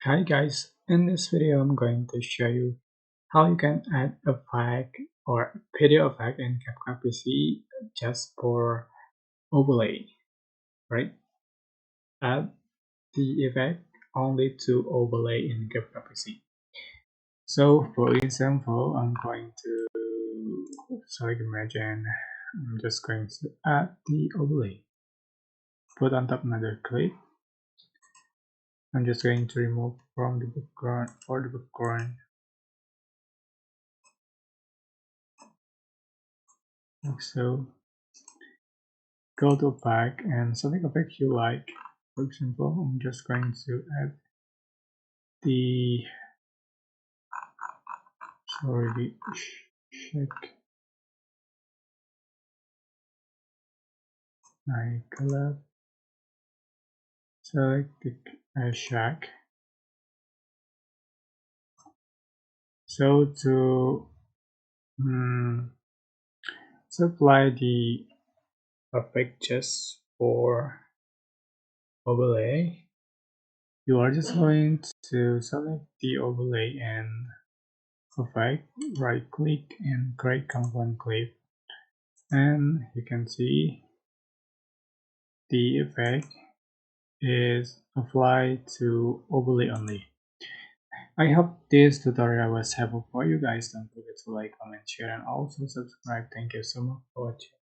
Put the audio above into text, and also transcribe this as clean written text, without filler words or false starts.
Hi guys, in this video I'm going to show you how you can add effect or video effect in CapCut PC just for overlay, right? Add the effect only to overlay in CapCut PC. So for example, I'm going to select imagine. I'm just going to add the overlay. Put on top another clip. I'm just going to remove from the background or the background. Like so. Go to pack and select a pack you like. For example, I'm just going to add the shake my color. Select the shack. So to apply the effect just for overlay, you are just going to select the overlay and effect, right click and create component clip, and you can see the effect is applied to overlay only. I hope this tutorial was helpful for you guys. Don't forget to like, comment, share, and also subscribe. Thank you so much for watching.